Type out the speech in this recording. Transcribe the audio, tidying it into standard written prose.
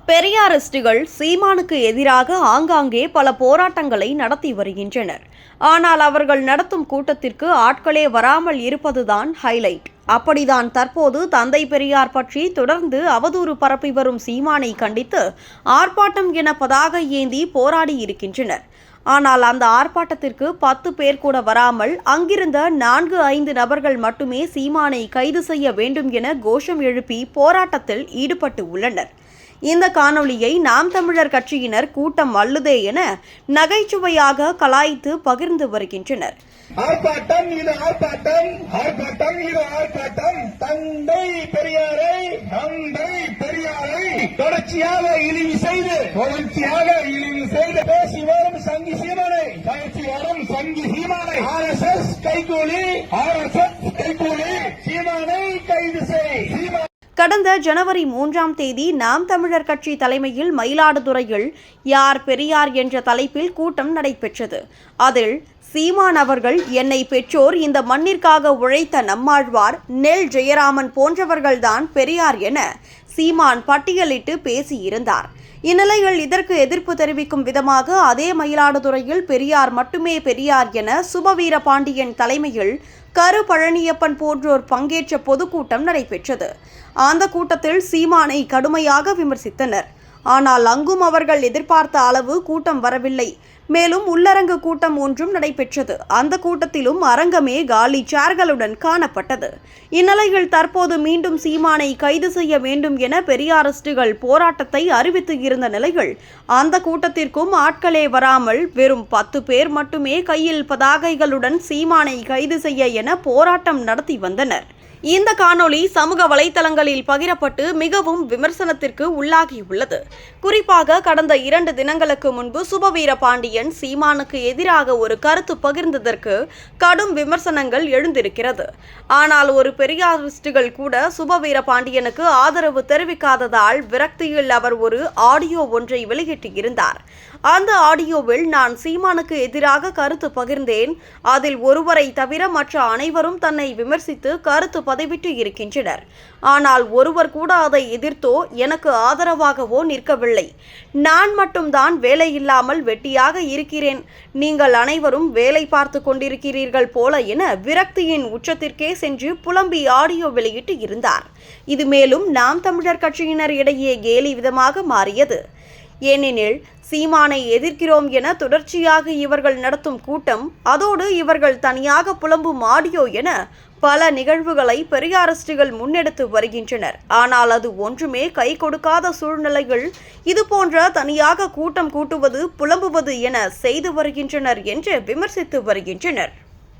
பெரியாரிஸ்டுகள் சீமானுக்கு எதிராக ஆங்காங்கே பல போராட்டங்களை நடத்தி வருகின்றனர். ஆனால் அவர்கள் நடத்தும் கூட்டத்திற்கு ஆட்களே வராமல் இருப்பதுதான் ஹைலைட். அப்படிதான் தற்போது தந்தை பெரியார் பற்றி தொடர்ந்து அவதூறு பரப்பி வரும் சீமானை கண்டித்து ஆர்ப்பாட்டம் என பதாகை ஏந்தி போராடி இருக்கின்றனர். ஆனால் அந்த ஆர்ப்பாட்டத்திற்கு 10 பேர் கூட வராமல் அங்கிருந்த 4-5 நபர்கள் மட்டுமே சீமானை கைது செய்ய வேண்டும் என கோஷம் எழுப்பி போராட்டத்தில் ஈடுபட்டு உள்ளனர். இந்த காணொளியை நாம் தமிழர் கட்சியினர் கூட்டம் அல்லுதே என நகைச்சுவையாக கலாய்த்து பகிர்ந்து வருகின்றனர். ஆர்ப்பாட்டம் இது ஆர்ப்பாட்டம், ஆர்ப்பாட்டம் இது ஆர்ப்பாட்டம். தந்தை பெரியாரை தொடர்ச்சியாக இழிவு செய்து பேசி வரும் சங்கி சீமானை RSS கைகூலி சீமானை கைது செய். கடந்த ஜனவரி 3ஆம் தேதி நாம் தமிழர் கட்சி தலைமையில் மயிலாடுதுறையில் யார் பெரியார் என்ற தலைப்பில் கூட்டம் நடைபெற்றது. அதில் சீமான் அவர்கள் என்னை பெற்றோர் இந்த மண்ணிற்காக உழைத்த நம்மாழ்வார், நெல் ஜெயராமன் போன்றவர்கள்தான் பெரியார் என சீமான் பட்டியலிட்டு பேசியிருந்தார். இந்நிலையில் இதற்கு எதிர்ப்பு தெரிவிக்கும் விதமாக அதே மயிலாடுதுறையில் பெரியார் மட்டுமே பெரியார் என சுபவீர பாண்டியன் தலைமையில் கரு பழனியப்பன் போன்றோர் பங்கேற்ற பொதுக்கூட்டம் நடைபெற்றது. அந்த கூட்டத்தில் சீமானை கடுமையாக விமர்சித்தனர். ஆனால் அங்கும் அவர்கள் எதிர்பார்த்த அளவு கூட்டம் வரவில்லை. மேலும் உள்ளரங்கு கூட்டம் ஒன்றும் நடைபெற்றது. அந்த கூட்டத்திலும் அரங்கமே காலி சேர்களுடன் காணப்பட்டது. இந்நிலையில் தற்போது மீண்டும் சீமானை கைது செய்ய வேண்டும் என பெரியாரிஸ்டுகள் போராட்டத்தை அறிவித்து இருந்த நிலையில் அந்த கூட்டத்திற்கும் ஆட்களே வராமல் வெறும் 10 பேர் மட்டுமே கையில் பதாகைகளுடன் சீமானை கைது செய்ய என போராட்டம் நடத்தி வந்தனர். இந்த காணொளி சமூக வலைதளங்களில் பகிரப்பட்டு மிகவும் விமர்சனத்திற்கு உள்ளாகியுள்ளது. குறிப்பாக கடந்த 2 தினங்களுக்கு முன்பு சுபவீர பாண்டியன் சீமானுக்கு எதிராக ஒரு கருத்து பகிர்ந்ததற்கு கடும் விமர்சனங்கள் எழுந்திருக்கிறது. ஆனால் ஒரு பெரியாரிஸ்டுகள் கூட சுபவீர பாண்டியனுக்கு ஆதரவு தெரிவிக்காததால் விரக்தியில் அவர் ஒரு ஆடியோ ஒன்றை வெளியிட்டு இருந்தார். அந்த ஆடியோவில் நான் சீமானுக்கு எதிராக கருத்து பகிர்ந்தேன். அதில் ஒருவரை தவிர மற்ற அனைவரும் தன்னை விமர்சித்து கருத்து பதிவிட்டு இருக்கின்றனர். ஆனால் ஒருவர் கூட அதை எதிர்த்தோ எனக்கு ஆதரவாகவோ நிற்கவில்லை. நான் மட்டும்தான் வேலை இல்லாமல் வெட்டியாக இருக்கிறேன். நீங்கள் அனைவரும் வேலை பார்த்து கொண்டிருக்கிறீர்கள் போல என விரக்தியின் உச்சத்திற்கே சென்று புலம்பி ஆடியோ வெளியிட்டு இருந்தார். இது மேலும் நாம் தமிழர் கட்சியினர் இடையே கேலி விதமாக மாறியது. ஏனெனில் சீமானை எதிர்க்கிறோம் என தொடர்ச்சியாக இவர்கள் நடத்தும் கூட்டம், அதோடு இவர்கள் தனியாக புலம்பும் ஆடியோ என பல நிகழ்வுகளை பெரியாரிஸ்டுகள் முன்னெடுத்து வருகின்றனர். ஆனால் அது ஒன்றுமே கை கொடுக்காத சூழ்நிலைகள் இதுபோன்ற தனியாக கூட்டம் கூட்டுவது, புலம்புவது என செய்து வருகின்றனர் என்று விமர்சித்து வருகின்றனர்.